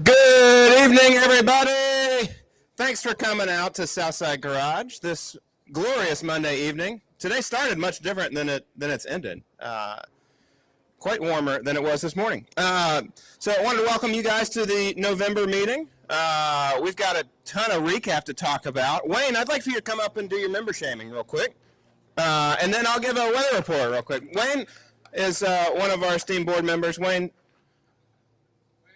Good evening, everybody. Thanks for coming out to Southside Garage this glorious Monday evening. Today started much different than it's ended. Quite warmer than it was this morning. So I wanted to welcome you guys to the November meeting. We've got a ton of recap to talk about. Wayne, I'd like for you to come up and do your member shaming real quick. And then I'll give a weather report real quick. Wayne is one of our esteemed board members. Wayne,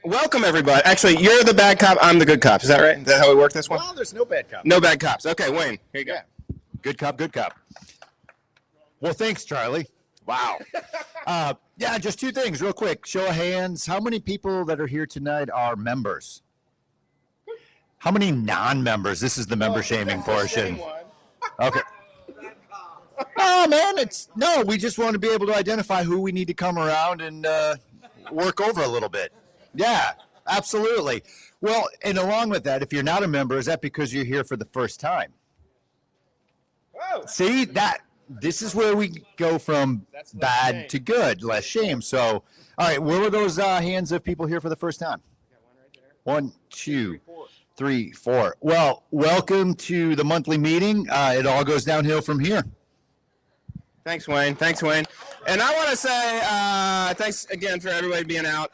welcome, everybody. Actually, you're the bad cop. I'm the good cop. Is that right? Is that how we work this one? Well, there's no bad cops. No bad cops. Okay, Wayne, here you go. Yeah. Good cop, good cop. Well, thanks, Charlie. Wow. Yeah, just two things real quick. Show of hands. How many people that are here tonight are members? How many non-members? This is the member shaming portion. Okay. Oh, man, we just want to be able to identify who we need to come around and work over a little bit. Yeah, absolutely. Well, and along with that, if you're not a member, is that because you're here for the first time? Whoa. See, this is where we go from bad to good, less shame. So, all right, where were those hands of people here for the first time? One, two, three, four. Well, welcome to the monthly meeting. It all goes downhill from here. Thanks, Wayne. Thanks, Wayne. And I want to say thanks again for everybody being out.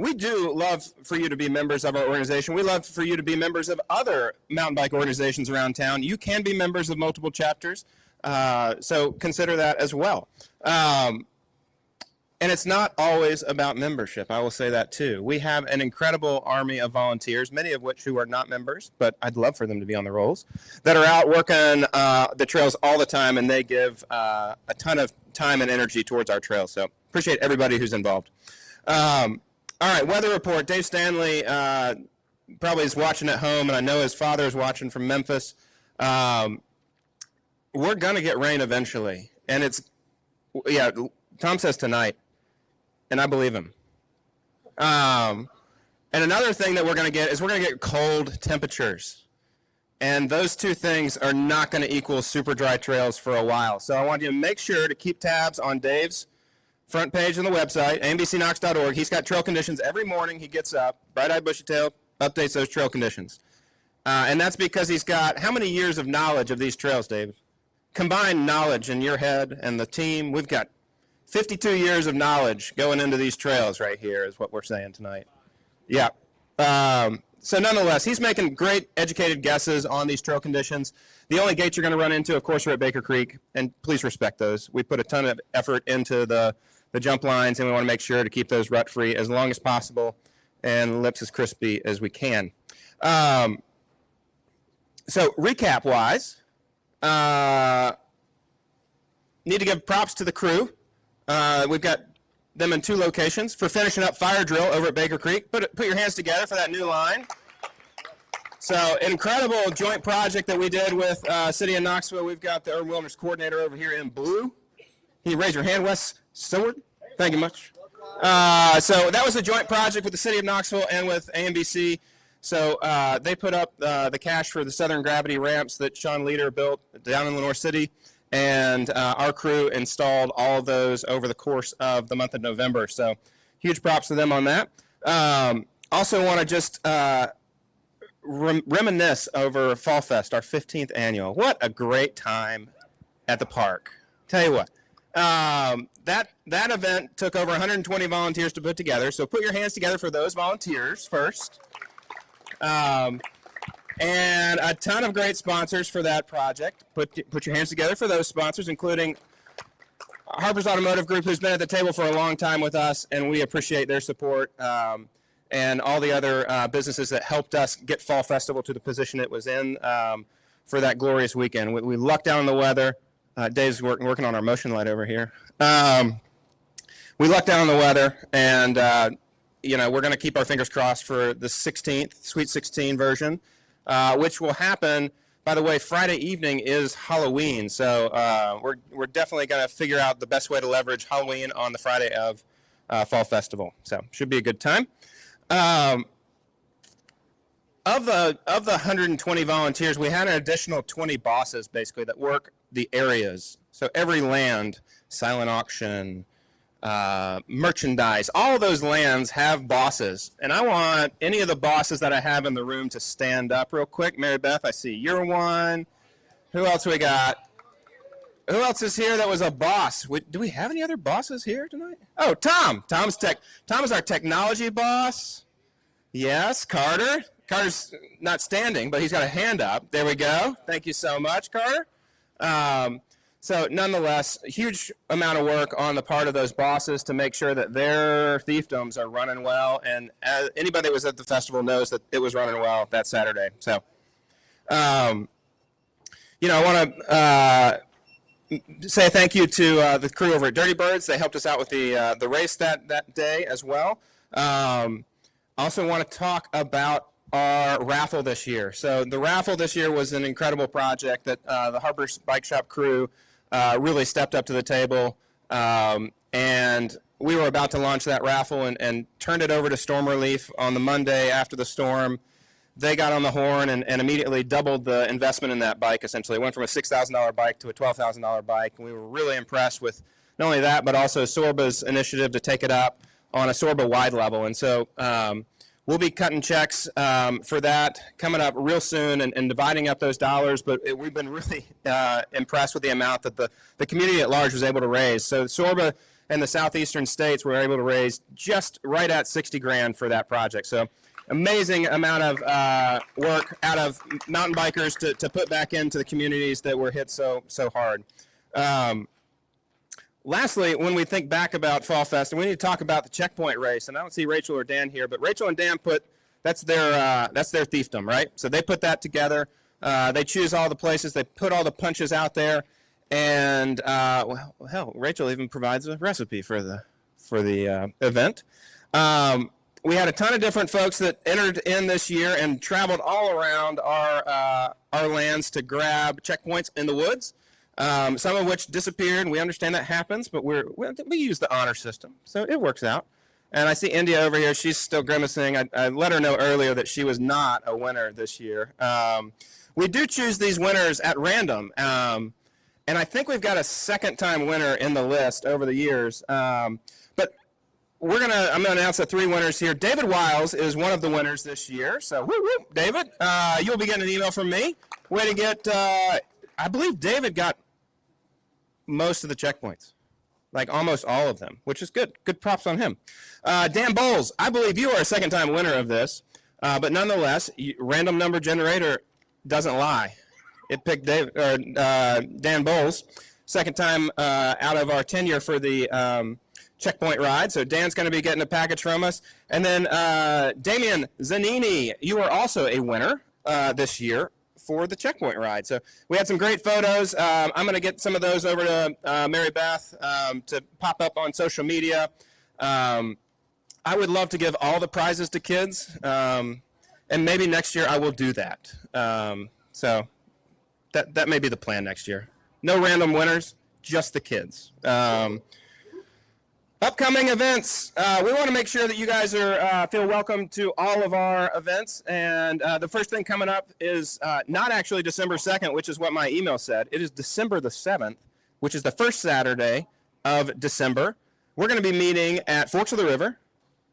We do love for you to be members of our organization. We love for you to be members of other mountain bike organizations around town. You can be members of multiple chapters, so consider that as well. And it's not always about membership. I will say that too. We have an incredible army of volunteers, many of which who are not members, but I'd love for them to be on the rolls, that are out working the trails all the time, and they give a ton of time and energy towards our trails. So appreciate everybody who's involved. All right, weather report. Dave Stanley probably is watching at home, and I know his father is watching from Memphis. We're going to get rain eventually, and Tom says tonight, and I believe him. And another thing that we're going to get is we're going to get cold temperatures, and those two things are not going to equal super dry trails for a while. So I want you to make sure to keep tabs on Dave's front page on the website, ambcnox.org. He's got trail conditions every morning. He gets up, bright-eyed, bushy-tailed, updates those trail conditions. And that's because he's got how many years of knowledge of these trails, Dave? Combined knowledge in your head and the team. We've got 52 years of knowledge going into these trails right here is what we're saying tonight. Yeah. So nonetheless, he's making great educated guesses on these trail conditions. The only gates you're going to run into, of course, are at Baker Creek, and please respect those. We put a ton of effort into the jump lines, and we want to make sure to keep those rut-free as long as possible and lips as crispy as we can. So recap-wise, need to give props to the crew. We've got them in two locations for finishing up fire drill over at Baker Creek. Put your hands together for that new line. So incredible joint project that we did with City of Knoxville. We've got the Urban Wilderness Coordinator over here in blue. Can you raise your hand, Wes Seward? Thank you much. So that was a joint project with the City of Knoxville and with AMBC. So they put up the cash for the Southern Gravity ramps that Sean Leader built down in Lenore City. And our crew installed all of those over the course of the month of November. So huge props to them on that. Also want to just reminisce over Fall Fest, our 15th annual. What a great time at the park. Tell you what, that event took over 120 volunteers to put together. So put your hands together for those volunteers first. And a ton of great sponsors for that project. Put your hands together for those sponsors, including Harper's Automotive Group, who's been at the table for a long time with us, and we appreciate their support, and all the other businesses that helped us get Fall Festival to the position it was in for that glorious weekend. We lucked out in the weather. Dave's working on our motion light over here. We lucked out in the weather, and we're going to keep our fingers crossed for the 16th, Sweet 16 version. Which will happen, by the way, Friday evening is Halloween. So we're definitely going to figure out the best way to leverage Halloween on the Friday of Fall Festival. So should be a good time. Of the 120 volunteers, we had an additional 20 bosses, basically, that work the areas. So every land, silent auction, merchandise. All of those lands have bosses, and I want any of the bosses that I have in the room to stand up real quick. Mary Beth, I see you're one. Who else we got? Who else is here that was a boss? Do we have any other bosses here tonight? Oh, Tom. Tom is our technology boss. Yes, Carter. Carter's not standing, but he's got a hand up. There we go. Thank you so much, Carter. So nonetheless, a huge amount of work on the part of those bosses to make sure that their fiefdoms are running well. And anybody that was at the festival knows that it was running well that Saturday. So, I want to say thank you to the crew over at Dirty Birds. They helped us out with the race that day as well. Also want to talk about our raffle this year. So the raffle this year was an incredible project that the Harper's Bike Shop crew really stepped up to the table. And we were about to launch that raffle and turned it over to Storm Relief on the Monday after the storm. They got on the horn and immediately doubled the investment in that bike, essentially. It went from a $6,000 bike to a $12,000 bike. And we were really impressed with not only that, but also Sorba's initiative to take it up on a Sorba-wide level. And so we'll be cutting checks for that coming up real soon and dividing up those dollars. But we've been really impressed with the amount that the community at large was able to raise. So Sorba and the southeastern states were able to raise just right at $60,000 for that project. So amazing amount of work out of mountain bikers to put back into the communities that were hit so hard. Lastly, when we think back about Fall Fest, and we need to talk about the checkpoint race, and I don't see Rachel or Dan here, but Rachel and Dan that's their fiefdom, right? So they put that together. They choose all the places, they put all the punches out there, and Rachel even provides a recipe for the event. We had a ton of different folks that entered in this year and traveled all around our lands to grab checkpoints in the woods. Some of which disappeared, and we understand that happens, but we use the honor system, so it works out. And I see India over here. She's still grimacing. I let her know earlier that she was not a winner this year. We do choose these winners at random, and I think we've got a second-time winner in the list over the years. But I'm gonna announce the 3 winners here. David Wiles is one of the winners this year. So, woo, David, you'll be getting an email from me. Way to get! I believe David got most of the checkpoints, like almost all of them, which is good. Good props on him. Dan Bowles, I believe you are a second-time winner of this, but nonetheless, random number generator doesn't lie. It picked Dan Bowles, second time out of our tenure for the checkpoint ride. So Dan's going to be getting a package from us. And then Damian Zanini, you are also a winner this year for the checkpoint ride. So we had some great photos. I'm going to get some of those over to Mary Beth to pop up on social media. I would love to give all the prizes to kids, and maybe next year I will do that. So that may be the plan next year. No random winners, just the kids. Upcoming events. We want to make sure that you guys feel welcome to all of our events. And the first thing coming up is not actually December 2nd, which is what my email said. It is December the 7th, which is the first Saturday of December. We're going to be meeting at Forks of the River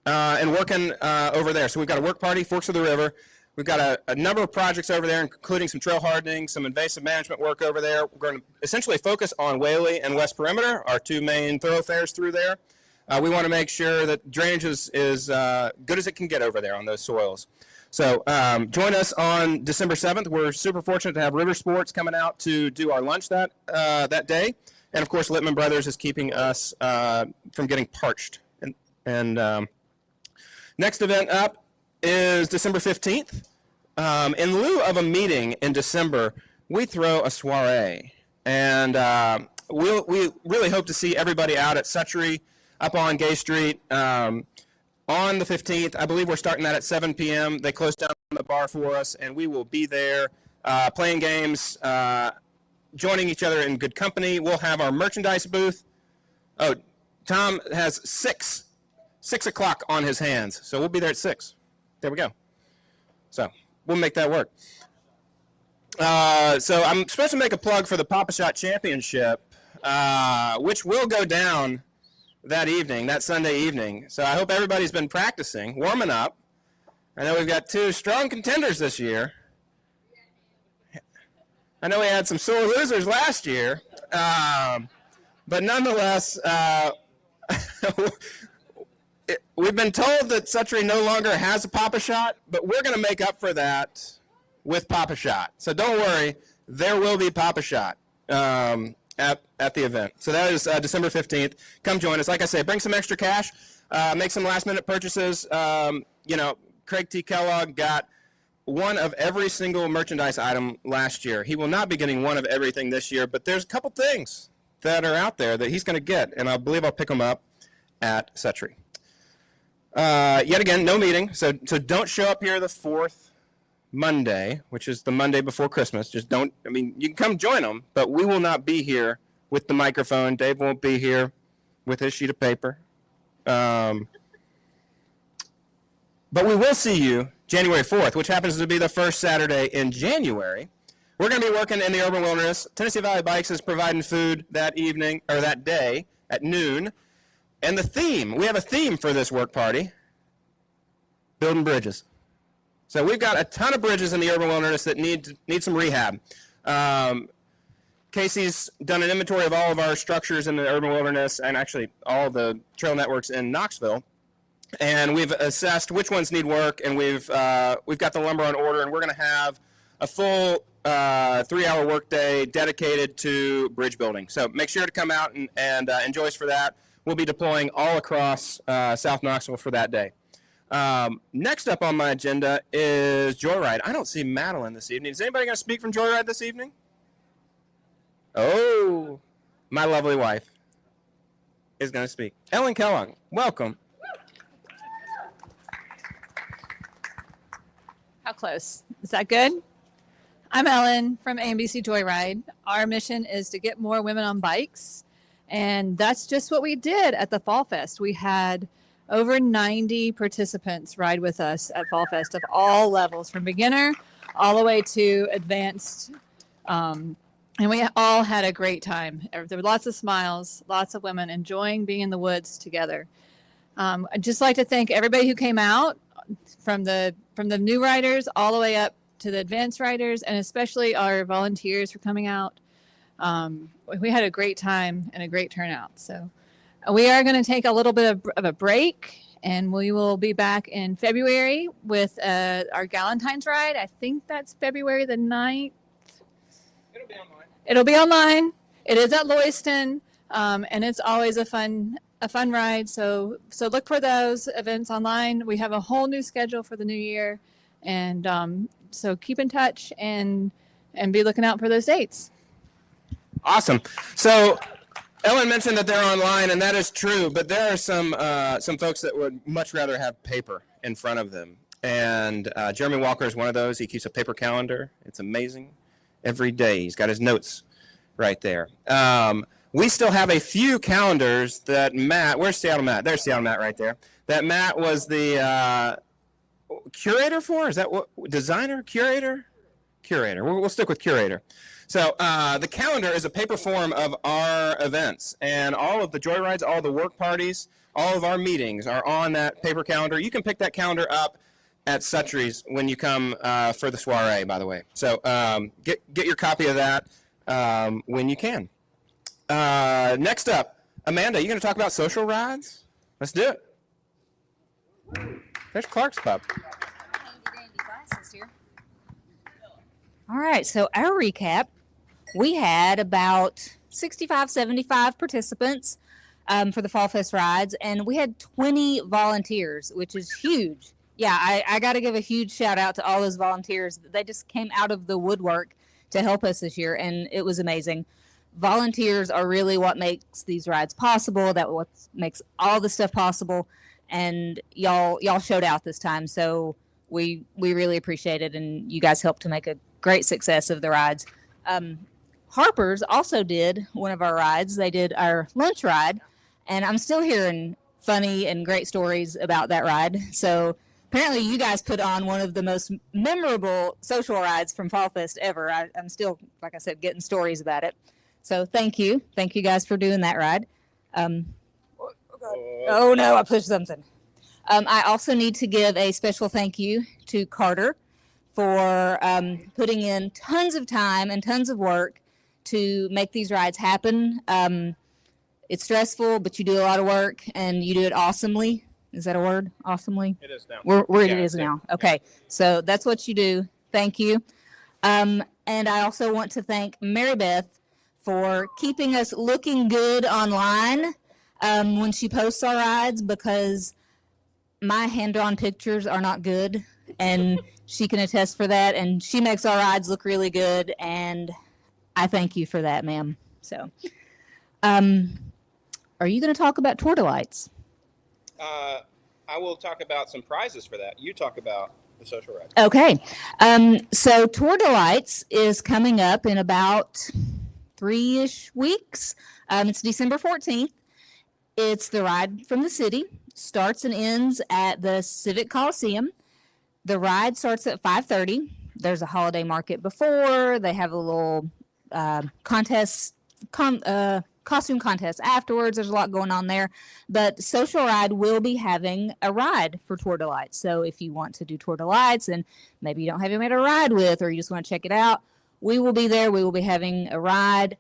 and working over there. So we've got a work party, Forks of the River. We've got a number of projects over there, including some trail hardening, some invasive management work over there. We're going to essentially focus on Whaley and West Perimeter, our 2 main thoroughfares through there. We want to make sure that drainage is good as it can get over there on those soils. So join us on December 7th. We're super fortunate to have River Sports coming out to do our lunch that day. And, of course, Littman Brothers is keeping us from getting parched. And next event up is December 15th. In lieu of a meeting in December, we throw a soiree. And we really hope to see everybody out at Suttree up on Gay Street on the 15th. I believe we're starting that at 7 p.m. They close down the bar for us, and we will be there playing games, joining each other in good company. We'll have our merchandise booth. Oh, Tom has 6 o'clock on his hands, so we'll be there at 6. There we go. So we'll make that work. So I'm supposed to make a plug for the Papa Shot Championship, which will go down that evening, that Sunday evening. So I hope everybody's been practicing, warming up. I know we've got 2 strong contenders this year. I know we had some sore losers last year, but nonetheless, we've been told that Suttree no longer has a Pop-A-Shot, but we're going to make up for that with Pop-A-Shot. So don't worry, there will be Pop-A-Shot at the event. So that is December 15th. Come join us. Like I say, bring some extra cash, make some last-minute purchases. Craig T. Kellogg got one of every single merchandise item last year. He will not be getting one of everything this year, but there's a couple things that are out there that he's going to get, and I believe I'll pick them up at Suttree. Yet again, no meeting, so don't show up here the 4th Monday, which is the Monday before Christmas. Just don't, you can come join them, but we will not be here with the microphone. Dave won't be here with his sheet of paper. But we will see you January 4th, which happens to be the first Saturday in January. We're going to be working in the urban wilderness. Tennessee Valley Bikes is providing food that evening, or that day, at noon. And the theme, we have a theme for this work party, building bridges. So we've got a ton of bridges in the urban wilderness that need some rehab. Casey's done an inventory of all of our structures in the urban wilderness, and actually all the trail networks in Knoxville. And we've assessed which ones need work, and we've got the lumber on order, and we're going to have a full 3-hour workday dedicated to bridge building. So make sure to come out and enjoy us for that. We'll be deploying all across South Knoxville for that day. Next up on my agenda is Joyride. I don't see Madeline this evening. Is anybody going to speak from Joyride this evening? Oh, my lovely wife is going to speak. Ellen Kellogg, welcome. How close? Is that good? I'm Ellen from AMBC Joyride. Our mission is to get more women on bikes, and that's just what we did at the Fall Fest. We had over 90 participants ride with us at Fall Fest of all levels, from beginner all the way to advanced, and we all had a great time. There were lots of smiles, lots of women enjoying being in the woods together. I'd just like to thank everybody who came out, from the new riders all the way up to the advanced riders, and especially our volunteers for coming out. We had a great time and a great turnout. So we are going to take a little bit of a break, and we will be back in February with our Galentine's ride. I think that's February the 9th. It'll be online. It'll be online. It is at Lewiston, and it's always a fun ride. So look for those events online. We have a whole new schedule for the new year, and so keep in touch and be looking out for those dates. Awesome. So Ellen mentioned that they're online, and that is true, but there are some folks that would much rather have paper in front of them. And Jeremy Walker is one of those. He keeps a paper calendar. It's amazing. Every day he's got his notes right there. We still have a few calendars that Matt, where's Seattle Matt? There's Seattle Matt right there. That Matt was the curator for? Is that what? Designer? Curator? Curator. We'll stick with curator. So the calendar is a paper form of our events, and all of the joyrides, all the work parties, all of our meetings are on that paper calendar. You can pick that calendar up at Suttree's when you come for the soiree, by the way. So get your copy of that when you can. Next up, Amanda, you going to talk about social rides? Let's do it. There's Clark's pup. All right, so our recap, we had about 65, 75 participants for the Fall Fest rides, and we had 20 volunteers, which is huge. Yeah, I got to give a huge shout out to all those volunteers. They just came out of the woodwork to help us this year, and it was amazing. Volunteers are really what makes these rides possible, that what makes all the stuff possible, and y'all showed out this time, so we really appreciate it, and you guys helped to make a great success of the rides. Harper's also did one of our rides. They did our lunch ride, and I'm still hearing funny and great stories about that ride. So apparently you guys put on one of the most memorable social rides from Fall Fest ever. I'm still, like I said, getting stories about it. So thank you. Thank you guys for doing that ride. Oh no, I pushed something. I also need to give a special thank you to Carter for putting in tons of time and tons of work to make these rides happen. It's stressful, but you do a lot of work and you do it awesomely. Is that a word? Awesomely? It is now. It is now. Okay. So that's what you do. Thank you. And I also want to thank Mary Beth for keeping us looking good online when she posts our rides, because my hand-drawn pictures are not good, and she can attest for that, and she makes our rides look really good, and I thank you for that, ma'am. So, are you going to talk about Tour de Lights? I will talk about some prizes for that. You talk about the social ride. Okay. So Tour de Lights is coming up in about 3-ish weeks. It's December 14th. It's the ride from the city. Starts and ends at the Civic Coliseum. The ride starts at 5:30. There's a holiday market before. They have a little costume contest afterwards. There's a lot going on there. But Social Ride will be having a ride for Tour de Lights. So if you want to do Tour de Lights and maybe you don't have anybody to ride with, or you just want to check it out, we will be there. We will be having a ride.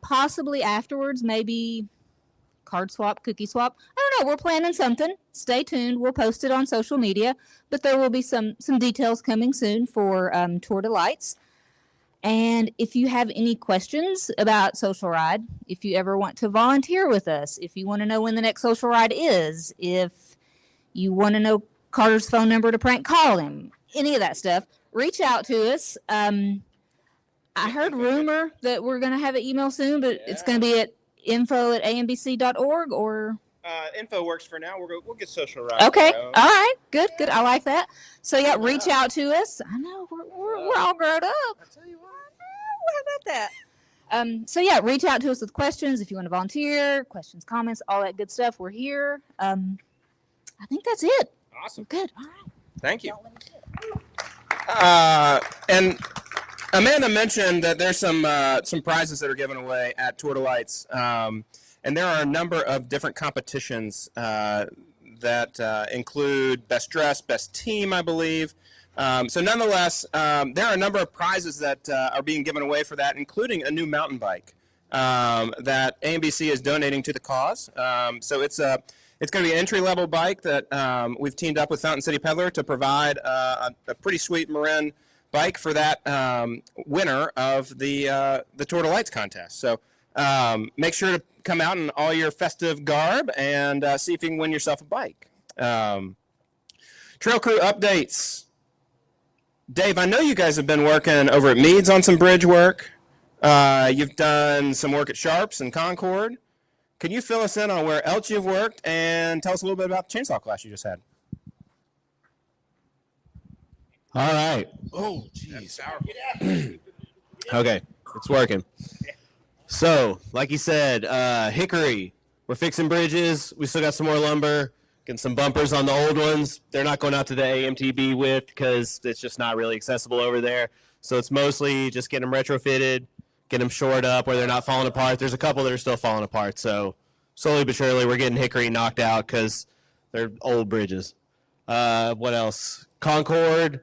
Possibly afterwards, maybe card swap, cookie swap. I don't know. We're planning something. Stay tuned. We'll post it on social media. But there will be some details coming soon for Tour de Lights. And if you have any questions about Social Ride, if you ever want to volunteer with us, if you want to know when the next Social Ride is, if you want to know Carter's phone number to prank call him, any of that stuff, reach out to us. I heard rumor that we're going to have an email soon, but it's going to be at info@ambc.org or... Info works for now. We'll get Social Ride. Okay. All right. Good. I like that. So, yeah, reach out to us. I know. We're all grown up. I tell you what. What about that? So, yeah, reach out to us with questions if you want to volunteer, questions, comments, all that good stuff. We're here. I think that's it. Awesome. Good. All right. Thank you. And Amanda mentioned that there's some prizes that are given away at Tour de Lights. And there are a number of different competitions that include best dress, best team, I believe. So nonetheless, there are a number of prizes that are being given away for that, including a new mountain bike that AMBC is donating to the cause. So it's going to be an entry-level bike that we've teamed up with Fountain City Peddler to provide a pretty sweet Marin bike for that winner of the Tour de Lights contest. So make sure to come out in all your festive garb and see if you can win yourself a bike. Trail crew updates. Dave, I know you guys have been working over at Meads on some bridge work. You've done some work at Sharps and Concord. Can you fill us in on where else you've worked and tell us a little bit about the chainsaw class you just had? All right. Oh, jeez. Okay, it's working. So, like you said, Hickory, we're fixing bridges. We still got some more lumber, getting some bumpers on the old ones. They're not going out to the AMTB with because it's just not really accessible over there. So it's mostly just getting them retrofitted, getting them shored up where they're not falling apart. There's a couple that are still falling apart. So slowly but surely, we're getting Hickory knocked out because they're old bridges. What else? Concord.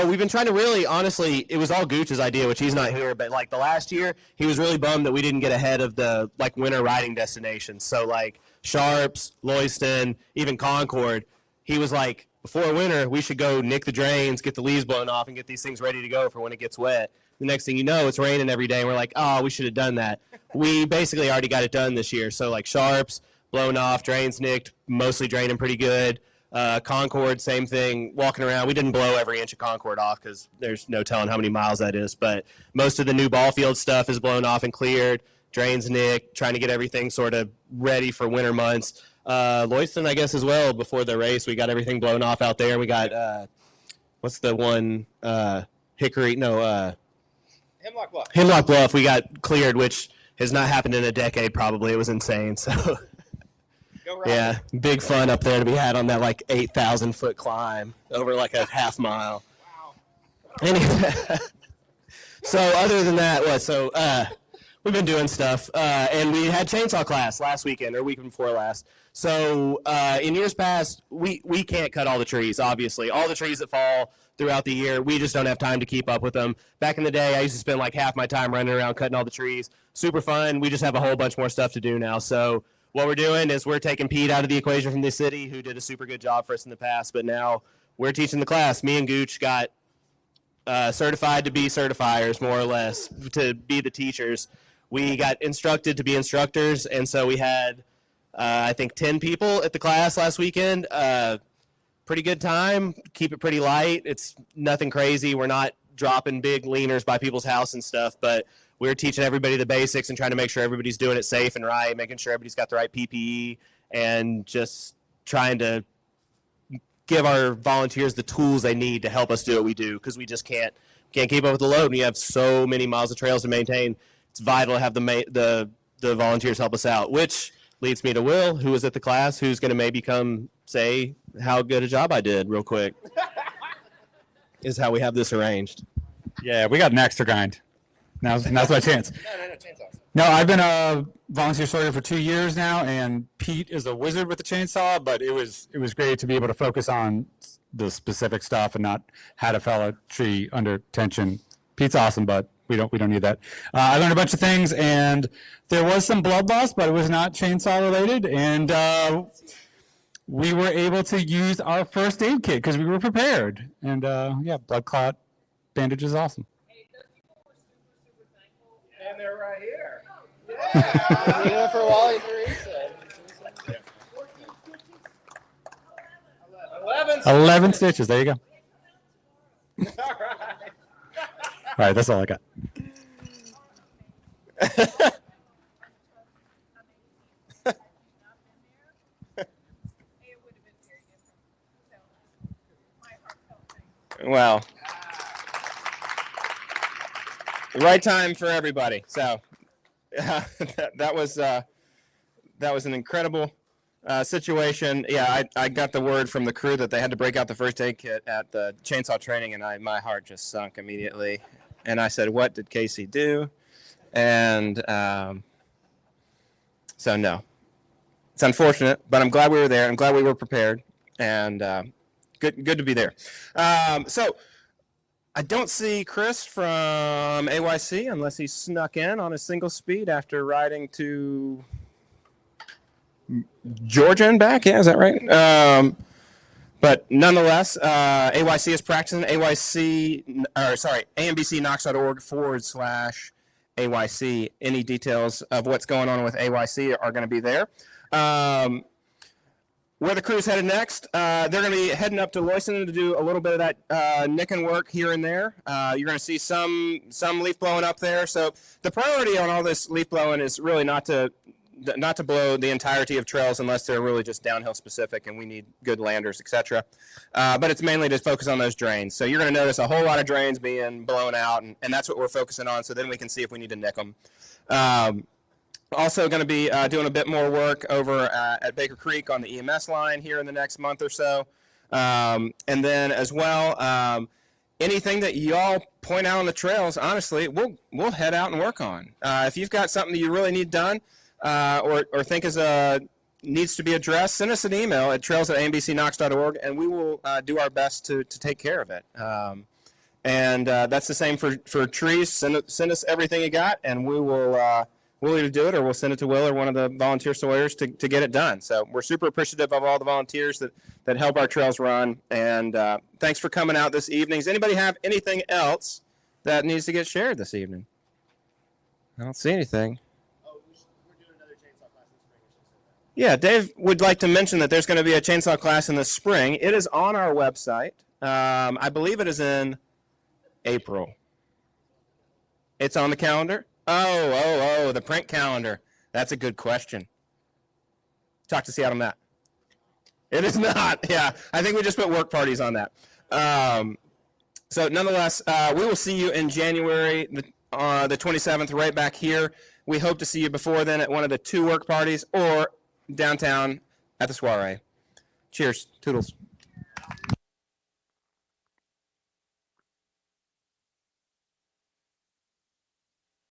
We've been trying to really, honestly, it was all Gooch's idea, which he's not here, but like the last year, he was really bummed that we didn't get ahead of the like winter riding destinations. So like Sharps, Loyston, even Concord, he was like, before winter, we should go nick the drains, get the leaves blown off, and get these things ready to go for when it gets wet. The next thing you know, it's raining every day, and we're like, oh, we should have done that. We basically already got it done this year. So like Sharps, blown off, drains nicked, mostly draining pretty good. Concord, same thing, walking around. We didn't blow every inch of Concord off because there's no telling how many miles that is, but most of the new ball field stuff is blown off and cleared. Drains nicked, trying to get everything sort of ready for winter months. Loyston, I guess, as well, before the race, we got everything blown off out there. We got, what's the one, Hickory, no. Hemlock Bluff. Hemlock Bluff, we got cleared, which has not happened in a decade probably. It was insane, so. Yeah, big fun up there to be had on that like 8,000-foot climb over like a half mile. Wow. Anyway, so other than that, we've been doing stuff, and we had chainsaw class last weekend or week before last. So in years past, we can't cut all the trees. Obviously, all the trees that fall throughout the year, we just don't have time to keep up with them. Back in the day, I used to spend like half my time running around cutting all the trees. Super fun. We just have a whole bunch more stuff to do now. So what we're doing is we're taking Pete out of the equation from the city, who did a super good job for us in the past, but now we're teaching the class. Me and Gooch got certified to be certifiers, more or less, to be the teachers. We got instructed to be instructors, and so we had, I think, 10 people at the class last weekend. Pretty good time. Keep it pretty light. It's nothing crazy. We're not dropping big leaners by people's house and stuff, but we're teaching everybody the basics and trying to make sure everybody's doing it safe and right, making sure everybody's got the right PPE, and just trying to give our volunteers the tools they need to help us do what we do, because we just can't keep up with the load. We have so many miles of trails to maintain. It's vital to have the volunteers help us out, which leads me to Will, who was at the class, who's going to maybe come say how good a job I did real quick. Is how we have this arranged. Yeah, we got an extra grind. Now's my chance. No, I've been a volunteer sorter for 2 years now, and Pete is a wizard with the chainsaw, but it was great to be able to focus on the specific stuff and not how to fell a tree under tension. Pete's awesome, but we don't need that. I learned a bunch of things, and there was some blood loss, but it was not chainsaw related, and we were able to use our first aid kit because we were prepared. And yeah, blood clot bandage is awesome. And they're right here. Yeah. For Wally 11 stitches. There you go. All right. All right, that's all I got. Well, the right time for everybody. So that was an incredible situation. Yeah, I got the word from the crew that they had to break out the first aid kit at the chainsaw training, and my heart just sunk immediately. And I said, "What did Casey do?" And so no, it's unfortunate, but I'm glad we were there. I'm glad we were prepared, and good to be there. So I don't see Chris from AYC unless he snuck in on a single speed after riding to Georgia and back. Yeah, is that right? But nonetheless, AYC is practicing. AMBCKnox.org/AYC. Any details of what's going on with AYC are going to be there. Where the crew's headed next, they're going to be heading up to Loyson to do a little bit of that nicking work here and there. You're going to see some leaf blowing up there. So the priority on all this leaf blowing is really not to blow the entirety of trails unless they're really just downhill specific and we need good landers, etc. But it's mainly to focus on those drains. So you're going to notice a whole lot of drains being blown out, and that's what we're focusing on. So then we can see if we need to nick them. Also going to be doing a bit more work over at Baker Creek on the EMS line here in the next month or so. And then as well, anything that y'all point out on the trails, honestly, we'll head out and work on. If you've got something that you really need done or think needs to be addressed, send us an email at trails@ambcknox.org, and we will do our best to take care of it. And that's the same for trees. Send us everything you got, and we'll either do it or we'll send it to Will or one of the volunteer sawyers to get it done. So we're super appreciative of all the volunteers that help our trails run. And thanks for coming out this evening. Does anybody have anything else that needs to get shared this evening? I don't see anything. Oh, we're doing another chainsaw class in the spring. Yeah, Dave would like to mention that there's going to be a chainsaw class in the spring. It is on our website. I believe it is in April. It's on the calendar? Oh, the print calendar. That's a good question. Talk to Seattle Matt. It is not. Yeah, I think we just put work parties on that. So nonetheless, we will see you in January, the 27th, right back here. We hope to see you before then at one of the 2 work parties or downtown at the soiree. Cheers. Toodles.